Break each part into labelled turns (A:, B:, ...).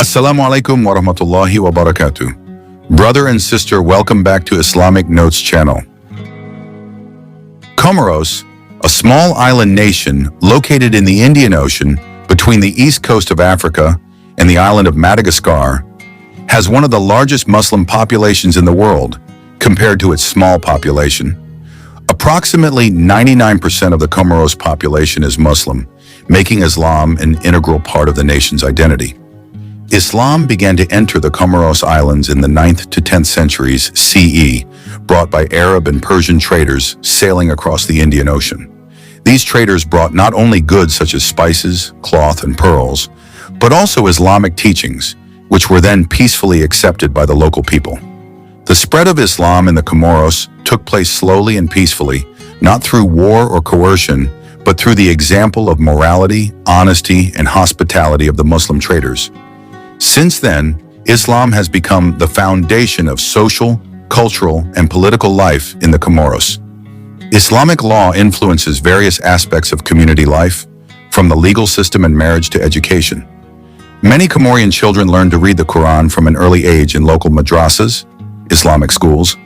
A: Assalamu alaikum wa rahmatullahi wa barakatuh. Brother and sister, welcome back to Islamic Notes channel. Comoros, a small island nation located in the Indian Ocean between the east coast of Africa and the island of Madagascar, has one of the largest Muslim populations in the world compared to its small population. Approximately 99% of the Comoros population is Muslim, making Islam an integral part of the nation's identity. Islam began to enter the Comoros Islands in the 9th to 10th centuries CE, brought by Arab and Persian traders sailing across the Indian Ocean. These traders brought not only goods such as spices, cloth, and pearls, but also Islamic teachings, which were then peacefully accepted by the local people. The spread of Islam in the Comoros took place slowly and peacefully, not through war or coercion, but through the example of morality, honesty, and hospitality of the Muslim traders. Since then, Islam has become the foundation of social, cultural, and political life in the Comoros. Islamic law influences various aspects of community life, from the legal system and marriage to education. Many Comorian children learn to read the Quran from an early age in local madrasas, Islamic schools.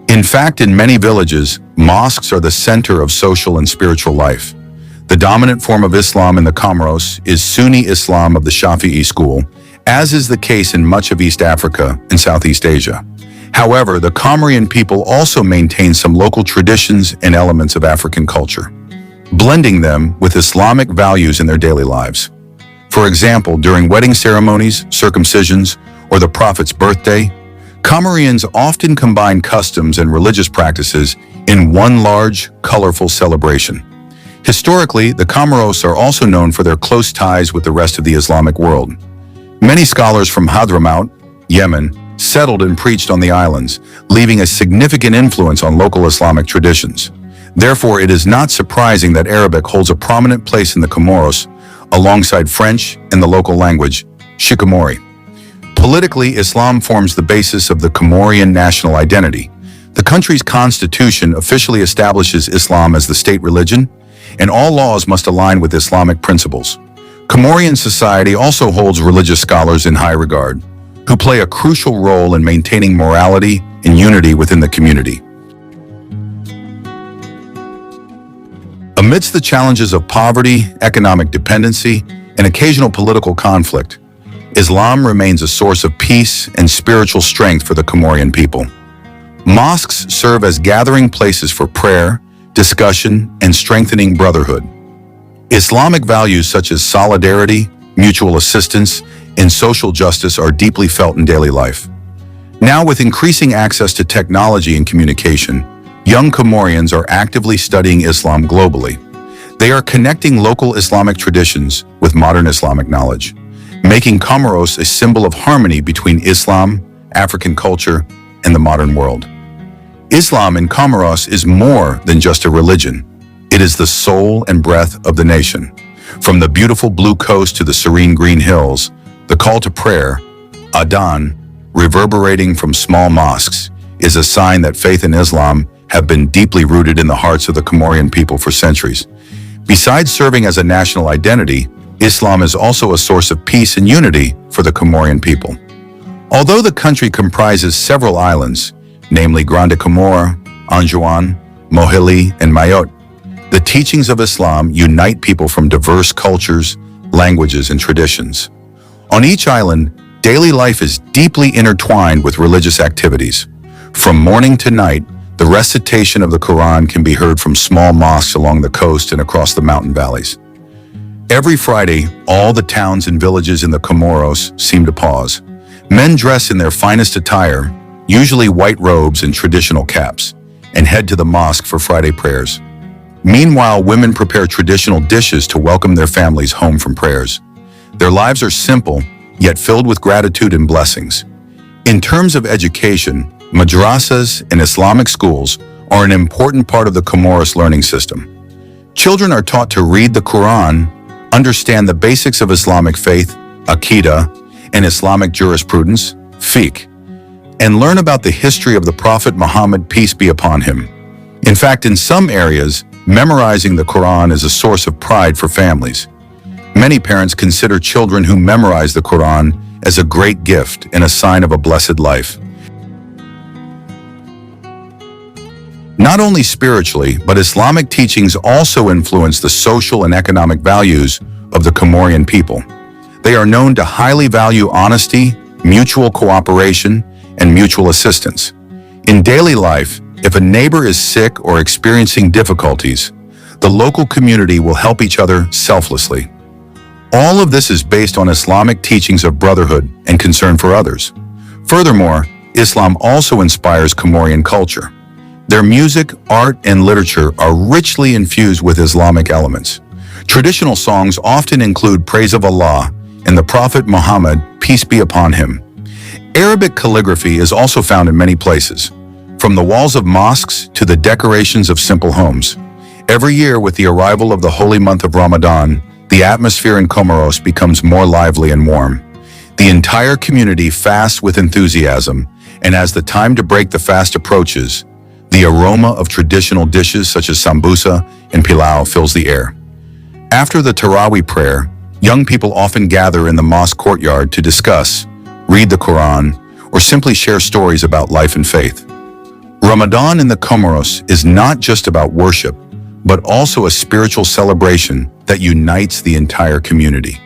A: In fact, in many villages, mosques are the center of social and spiritual life. The dominant form of Islam in the Comoros is Sunni Islam of the Shafi'i school, as is the case in much of East Africa and Southeast Asia. However, the Comorian people also maintain some local traditions and elements of African culture, blending them with Islamic values in their daily lives. For example, during wedding ceremonies, circumcisions, or the Prophet's birthday, Comorians often combine customs and religious practices in one large, colorful celebration. Historically, the Comoros are also known for their close ties with the rest of the Islamic world. Many scholars from Hadramaut, Yemen, settled and preached on the islands, leaving a significant influence on local Islamic traditions. Therefore, it is not surprising that Arabic holds a prominent place in the Comoros, alongside French and the local language, Shikamori. Politically, Islam forms the basis of the Comorian national identity. The country's constitution officially establishes Islam as the state religion, and all laws must align with Islamic principles. Comorian society also holds religious scholars in high regard, who play a crucial role in maintaining morality and unity within the community. Amidst the challenges of poverty, economic dependency, and occasional political conflict, Islam remains a source of peace and spiritual strength for the Comorian people. Mosques serve as gathering places for prayer, discussion, and strengthening brotherhood. Islamic values such as solidarity, mutual assistance, and social justice are deeply felt in daily life. Now, with increasing access to technology and communication, young Comorians are actively studying Islam globally. They are connecting local Islamic traditions with modern Islamic knowledge, making Comoros a symbol of harmony between Islam, African culture, and the modern world. Islam in Comoros is more than just a religion. It is the soul and breath of the nation. From the beautiful blue coast to the serene green hills, the call to prayer, Adhan, reverberating from small mosques, is a sign that faith and Islam have been deeply rooted in the hearts of the Comorian people for centuries. Besides serving as a national identity, Islam is also a source of peace and unity for the Comorian people. Although the country comprises several islands, namely Grande Comore, Anjouan, Mohili, and Mayotte, the teachings of Islam unite people from diverse cultures, languages, and traditions. On each island, daily life is deeply intertwined with religious activities. From morning to night, the recitation of the Quran can be heard from small mosques along the coast and across the mountain valleys. Every Friday, all the towns and villages in the Comoros seem to pause. Men dress in their finest attire, usually white robes and traditional caps, and head to the mosque for Friday prayers. Meanwhile, women prepare traditional dishes to welcome their families home from prayers. Their lives are simple, yet filled with gratitude and blessings. In terms of education, madrasas and Islamic schools are an important part of the Comoros learning system. Children are taught to read the Quran, understand the basics of Islamic faith, Aqidah, and Islamic jurisprudence, fiqh, and learn about the history of the Prophet Muhammad, peace be upon him. In fact, in some areas, memorizing the Quran is a source of pride for families. Many parents consider children who memorize the Quran as a great gift and a sign of a blessed life. Not only spiritually, but Islamic teachings also influence the social and economic values of the Comorian people. They are known to highly value honesty, mutual cooperation, and mutual assistance. In daily life, if a neighbor is sick or experiencing difficulties, the local community will help each other selflessly. All of this is based on Islamic teachings of brotherhood and concern for others. Furthermore, Islam also inspires Comorian culture. Their music, art, and literature are richly infused with Islamic elements. Traditional songs often include praise of Allah and the Prophet Muhammad, peace be upon him. Arabic calligraphy is also found in many places, from the walls of mosques to the decorations of simple homes. Every year, with the arrival of the holy month of Ramadan, the atmosphere in Comoros becomes more lively and warm. The entire community fasts with enthusiasm, and as the time to break the fast approaches, the aroma of traditional dishes such as sambusa and pilau fills the air. After the Tarawih prayer, young people often gather in the mosque courtyard to discuss, read the Quran, or simply share stories about life and faith. Ramadan in the Comoros is not just about worship, but also a spiritual celebration that unites the entire community.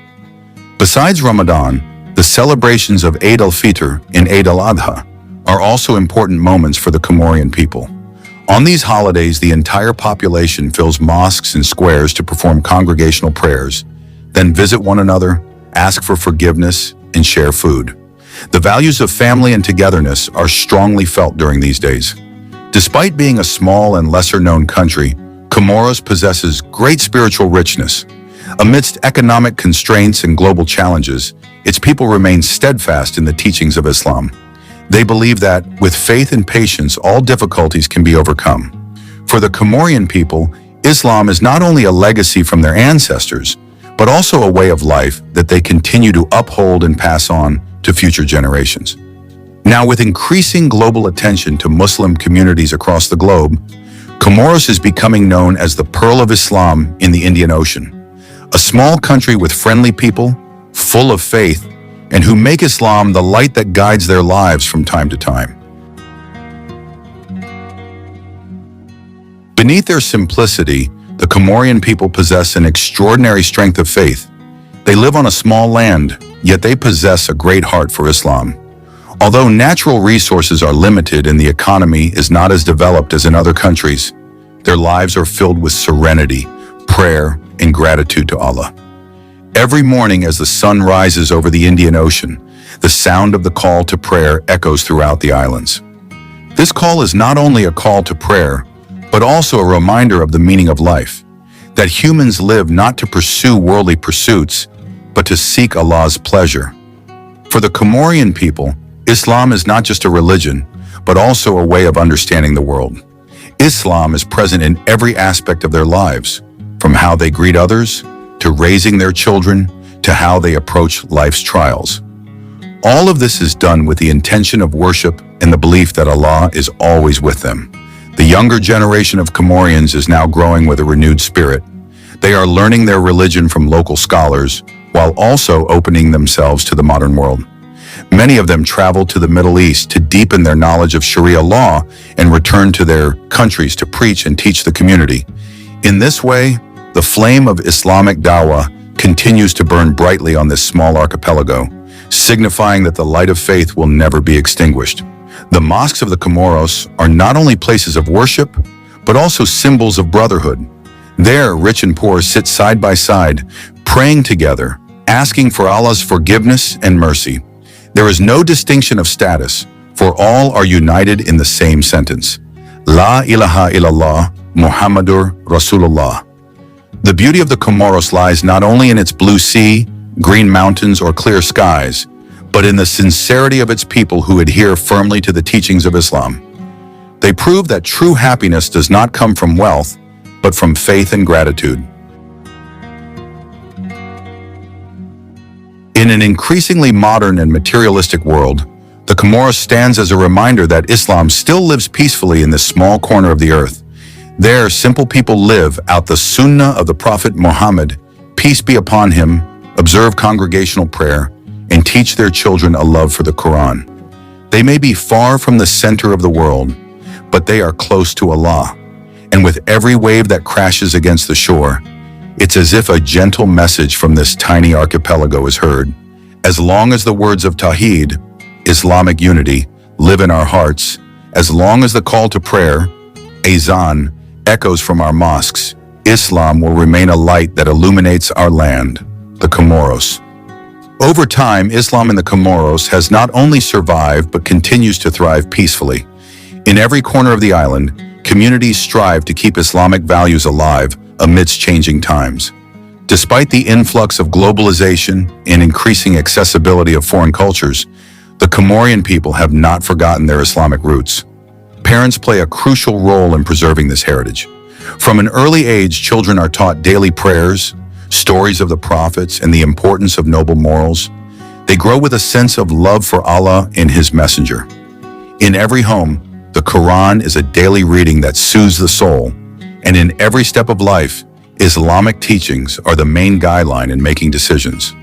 A: Besides Ramadan, the celebrations of Eid al-Fitr and Eid al-Adha are also important moments for the Comorian people. On these holidays, the entire population fills mosques and squares to perform congregational prayers, then visit one another, ask for forgiveness, and share food. The values of family and togetherness are strongly felt during these days. Despite being a small and lesser-known country, Comoros possesses great spiritual richness. Amidst economic constraints and global challenges, its people remain steadfast in the teachings of Islam. They believe that, with faith and patience, all difficulties can be overcome. For the Comorian people, Islam is not only a legacy from their ancestors, but also a way of life that they continue to uphold and pass on to future generations. Now, with increasing global attention to Muslim communities across the globe, Comoros is becoming known as the Pearl of Islam in the Indian Ocean, a small country with friendly people, full of faith, and who make Islam the light that guides their lives from time to time. Beneath their simplicity, the Comorian people possess an extraordinary strength of faith. They live on a small land, yet they possess a great heart for Islam. Although natural resources are limited and the economy is not as developed as in other countries, their lives are filled with serenity, prayer, and gratitude to Allah. Every morning as the sun rises over the Indian Ocean, the sound of the call to prayer echoes throughout the islands. This call is not only a call to prayer, but also a reminder of the meaning of life, that humans live not to pursue worldly pursuits, but to seek Allah's pleasure. For the Comorian people, Islam is not just a religion, but also a way of understanding the world. Islam is present in every aspect of their lives, from how they greet others, to raising their children, to how they approach life's trials. All of this is done with the intention of worship and the belief that Allah is always with them. The younger generation of Comorians is now growing with a renewed spirit. They are learning their religion from local scholars, while also opening themselves to the modern world. Many of them travel to the Middle East to deepen their knowledge of Sharia law and return to their countries to preach and teach the community. In this way, the flame of Islamic dawah continues to burn brightly on this small archipelago, signifying that the light of faith will never be extinguished. The mosques of the Comoros are not only places of worship, but also symbols of brotherhood. There, rich and poor sit side by side, praying together, asking for Allah's forgiveness and mercy. There is no distinction of status, for all are united in the same sentence. La ilaha illallah, Muhammadur Rasulullah. The beauty of the Comoros lies not only in its blue sea, green mountains, or clear skies, but in the sincerity of its people who adhere firmly to the teachings of Islam. They prove that true happiness does not come from wealth, but from faith and gratitude. In an increasingly modern and materialistic world, the Comoros stands as a reminder that Islam still lives peacefully in this small corner of the earth. There, simple people live out the sunnah of the Prophet Muhammad, peace be upon him, observe congregational prayer, and teach their children a love for the Quran. They may be far from the center of the world, but they are close to Allah. And with every wave that crashes against the shore, it's as if a gentle message from this tiny archipelago is heard. As long as the words of Tawheed, Islamic unity, live in our hearts, as long as the call to prayer, Azan, echoes from our mosques, Islam will remain a light that illuminates our land, the Comoros. Over time, Islam in the Comoros has not only survived but continues to thrive peacefully. In every corner of the island, communities strive to keep Islamic values alive amidst changing times. Despite the influx of globalization and increasing accessibility of foreign cultures, the Comorian people have not forgotten their Islamic roots. Parents play a crucial role in preserving this heritage. From an early age, children are taught daily prayers, stories of the prophets, and the importance of noble morals. They grow with a sense of love for Allah and His Messenger. In every home, the Quran is a daily reading that soothes the soul, and in every step of life, Islamic teachings are the main guideline in making decisions.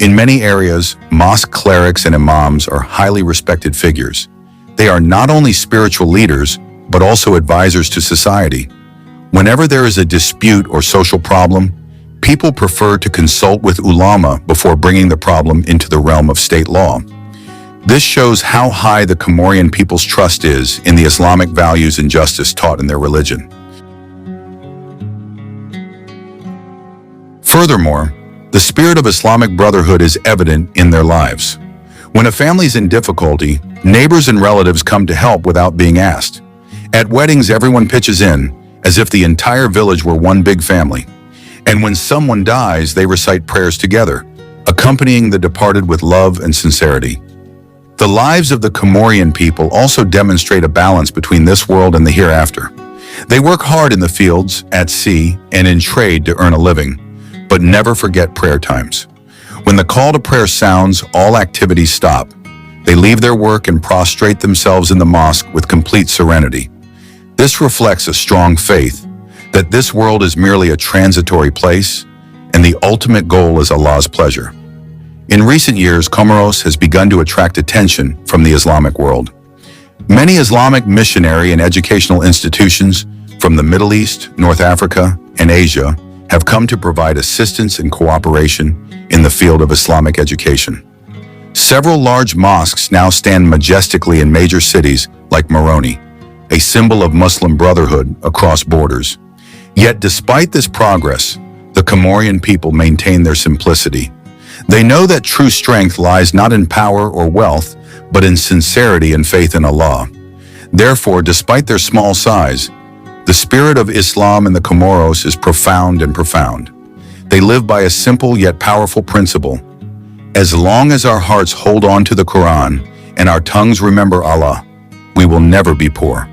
A: In many areas, mosque clerics and imams are highly respected figures. They are not only spiritual leaders, but also advisors to society. Whenever there is a dispute or social problem, people prefer to consult with ulama before bringing the problem into the realm of state law. This shows how high the Comorian people's trust is in the Islamic values and justice taught in their religion. Furthermore, the spirit of Islamic brotherhood is evident in their lives. When a family is in difficulty, neighbors and relatives come to help without being asked. At weddings, everyone pitches in, as if the entire village were one big family. And when someone dies, they recite prayers together, accompanying the departed with love and sincerity. The lives of the Comorian people also demonstrate a balance between this world and the hereafter. They work hard in the fields, at sea, and in trade to earn a living, but never forget prayer times. When the call to prayer sounds, all activities stop. They leave their work and prostrate themselves in the mosque with complete serenity. This reflects a strong faith that this world is merely a transitory place, and the ultimate goal is Allah's pleasure. In recent years, Comoros has begun to attract attention from the Islamic world. Many Islamic missionary and educational institutions from the Middle East, North Africa, and Asia have come to provide assistance and cooperation in the field of Islamic education. Several large mosques now stand majestically in major cities like Moroni, a symbol of Muslim brotherhood across borders. Yet despite this progress, the Comorian people maintain their simplicity. They know that true strength lies not in power or wealth, but in sincerity and faith in Allah. Therefore, despite their small size, the spirit of Islam in the Comoros is profound and profound. They live by a simple yet powerful principle. As long as our hearts hold on to the Quran and our tongues remember Allah, we will never be poor.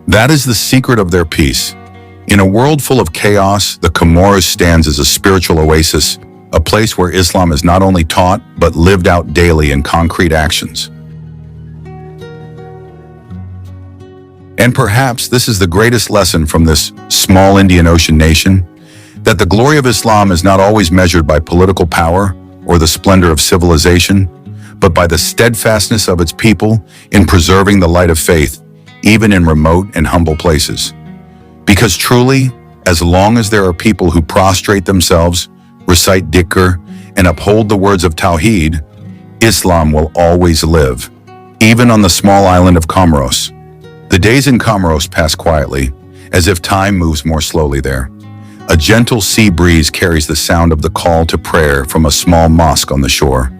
A: That is the secret of their peace. In a world full of chaos, the Comoros stands as a spiritual oasis, a place where Islam is not only taught, but lived out daily in concrete actions. And perhaps this is the greatest lesson from this small Indian Ocean nation, that the glory of Islam is not always measured by political power or the splendor of civilization, but by the steadfastness of its people in preserving the light of faith, even in remote and humble places. Because truly, as long as there are people who prostrate themselves, recite dhikr, and uphold the words of Tawheed, Islam will always live, even on the small island of Comoros. The days in Comoros pass quietly, as if time moves more slowly there. A gentle sea breeze carries the sound of the call to prayer from a small mosque on the shore,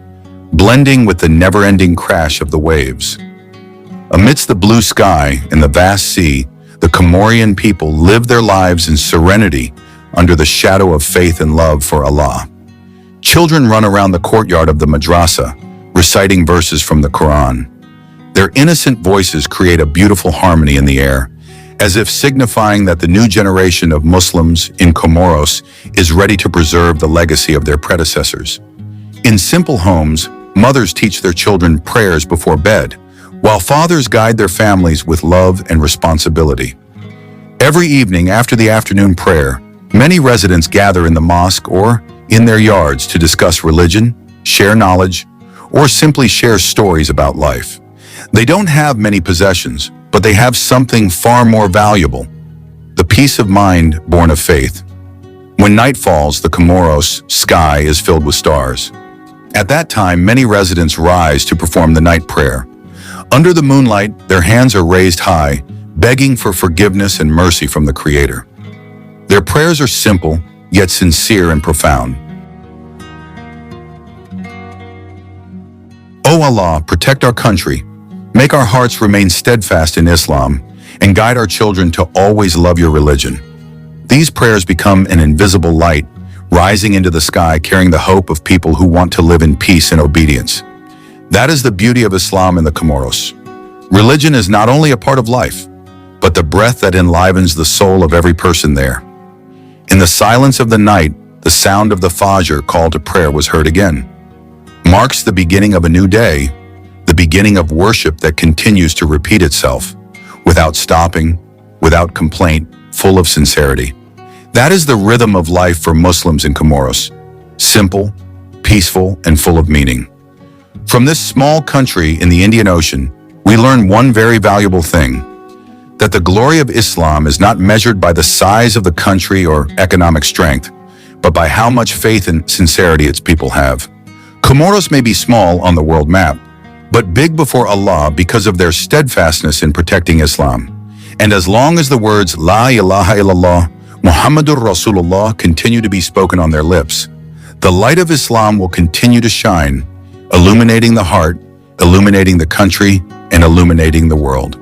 A: blending with the never-ending crash of the waves. Amidst the blue sky and the vast sea, the Comorian people live their lives in serenity under the shadow of faith and love for Allah. Children run around the courtyard of the madrasa, reciting verses from the Quran. Their innocent voices create a beautiful harmony in the air, as if signifying that the new generation of Muslims in Comoros is ready to preserve the legacy of their predecessors. In simple homes, mothers teach their children prayers before bed, while fathers guide their families with love and responsibility. Every evening after the afternoon prayer, many residents gather in the mosque or in their yards to discuss religion, share knowledge, or simply share stories about life. They don't have many possessions, but they have something far more valuable: the peace of mind born of faith. When night falls, the Comoros sky is filled with stars. At that time, many residents rise to perform the night prayer. Under the moonlight, their hands are raised high, begging for forgiveness and mercy from the Creator. Their prayers are simple, yet sincere and profound. O Allah, protect our country, make our hearts remain steadfast in Islam, and guide our children to always love your religion. These prayers become an invisible light, rising into the sky, carrying the hope of people who want to live in peace and obedience. That is the beauty of Islam in the Comoros. Religion is not only a part of life, but the breath that enlivens the soul of every person there. In the silence of the night, the sound of the Fajr call to prayer was heard again. Marks the beginning of a new day, the beginning of worship that continues to repeat itself, without stopping, without complaint, full of sincerity. That is the rhythm of life for Muslims in Comoros: simple, peaceful, and full of meaning. From this small country in the Indian Ocean, we learn one very valuable thing: that the glory of Islam is not measured by the size of the country or economic strength, but by how much faith and sincerity its people have. Comoros may be small on the world map, but big before Allah because of their steadfastness in protecting Islam. And as long as the words La ilaha illallah, Muhammadur Rasulullah continue to be spoken on their lips, the light of Islam will continue to shine, illuminating the heart, illuminating the country, and illuminating the world.